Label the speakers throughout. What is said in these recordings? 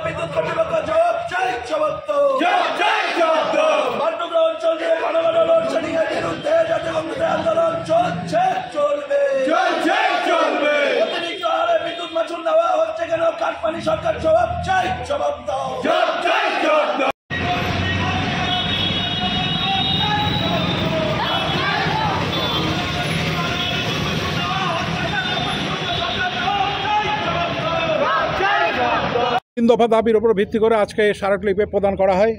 Speaker 1: বিদ্যুৎ কর্তৃপক্ষ জবাব চাই, জবাব দাও। বাগডোগরা অঞ্চল জুড়ে ঘন ঘন লোডশেডিং এর বিরুদ্ধে জাতীয় কংগ্রেসের আন্দোলন চলছে, চলবে। অতিরিক্ত হারে বিদ্যুৎ মাশুল দেওয়া হচ্ছে কেন? কাঠমানি সরকার জবাব চাই, জবাব দাও।
Speaker 2: তিন দফা দাবির উপর ভিত্তি করে আজকে স্মারকলিপি প্রদান করা হয়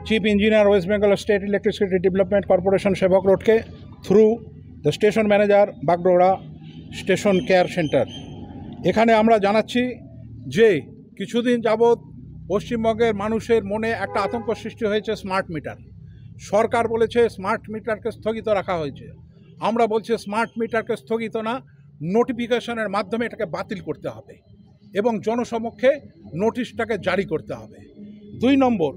Speaker 2: chief engineer West Bengal state electricity development corporation Sevoke রোডকে through the station manager Bagdogra station care centre. এখানে আমরা জানাচ্ছি যে কিছুদিন যাবৎ পশ্চিমবঙ্গের মানুষের মনে একটা আতঙ্ক সৃষ্টি হয়েছে স্মার্ট মিটার। সরকার বলেছে স্মার্ট মিটারকে স্থগিত রাখা হয়েছে। আমরা বলছি স্মার্ট মিটারকে স্থগিত না, নোটিফিকেশনের মাধ্যমে এটাকে বাতিল করতে হবে এবং জনসমক্ষে নোটিশটাকে জারি করতে হবে। 2 নম্বর,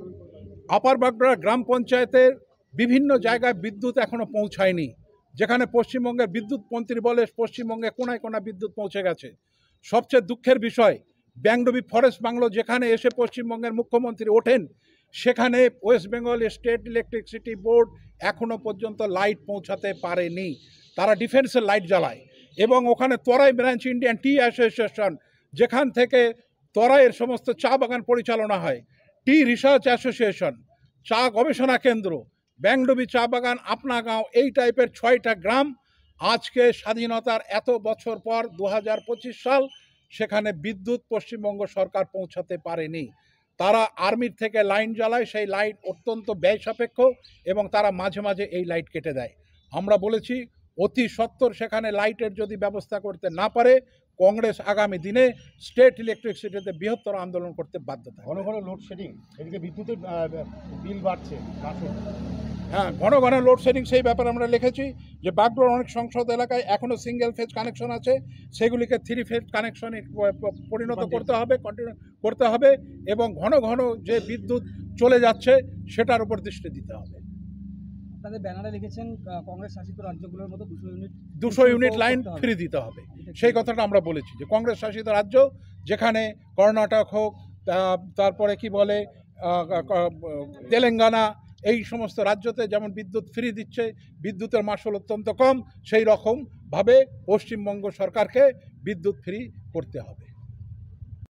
Speaker 2: আপার বাগডোগরা গ্রাম পঞ্চায়েতের বিভিন্ন জায়গায় বিদ্যুৎ এখনও পৌঁছায়নি, যেখানে পশ্চিমবঙ্গের বিদ্যুৎ মন্ত্রী বলে পশ্চিমবঙ্গে কোনায় কোনা বিদ্যুৎ পৌঁছে গেছে। সবচেয়ে দুঃখের বিষয়, ব্যাংডবি ফরেস্ট বাংলো যেখানে এসে পশ্চিমবঙ্গের মুখ্যমন্ত্রী ওঠেন, সেখানে West Bengal state electricity board এখনও পর্যন্ত লাইট পৌঁছাতে পারেনি। তারা ডিফেন্সের লাইট জ্বালায় এবং ওখানে তরাই ব্রাঞ্চ ইন্ডিয়ান টি অ্যাসোসিয়েশন, যেখান থেকে তরাইয়ের সমস্ত চা বাগান পরিচালনা হয়, টি রিসার্চ অ্যাসোসিয়েশন, চা গবেষণা কেন্দ্র, ব্যাংডবি চা বাগান, আপনাগাঁও, এই টাইপের 6টা গ্রাম আজকে স্বাধীনতার এত বছর পর 2025 সাল, সেখানে বিদ্যুৎ পশ্চিমবঙ্গ সরকার পৌঁছাতে পারেনি। তারা আর্মির থেকে লাইন জ্বালায়, সেই লাইট অত্যন্ত ব্যয় সাপেক্ষ এবং তারা মাঝে মাঝে এই লাইট কেটে দেয়। আমরা বলেছি অতি সত্বর সেখানে লাইটের যদি ব্যবস্থা করতে না পারে, কংগ্রেস আগামী দিনে স্টেট ইলেকট্রিসিটিতে বৃহত্তর আন্দোলন করতে বাধ্য থাকে।
Speaker 3: ঘন ঘন লোডশেডিং, এদিকে বিদ্যুতের বিল বাড়ছে।
Speaker 2: হ্যাঁ, ঘন ঘন লোডশেডিং, সেই ব্যাপারে আমরা লিখেছি যে বাগডোগরার অনেক সংসদ এলাকায় এখনও সিঙ্গেল ফেজ কানেকশন আছে, সেগুলিকে 3 ফেজ কানেকশনে পরিণত করতে হবে এবং ঘন ঘন যে বিদ্যুৎ চলে যাচ্ছে সেটার উপর দৃষ্টি দিতে হবে।
Speaker 4: তাদের ব্যানারে লিখেছেন কংগ্রেস শাসিত রাজ্যগুলোর মতো
Speaker 2: 200 ইউনিট লাইন ফ্রি দিতে হবে। সেই কথাটা আমরা বলেছি যে কংগ্রেস শাসিত রাজ্য, যেখানে কর্ণাটক হোক, তারপরে কি বলে তেলেঙ্গানা, এই সমস্ত রাজ্যতে যেমন বিদ্যুৎ ফ্রি দিচ্ছে, বিদ্যুতের মাশুল অত্যন্ত কম, সেই রকমভাবে পশ্চিমবঙ্গ সরকারকে বিদ্যুৎ ফ্রি করতে হবে।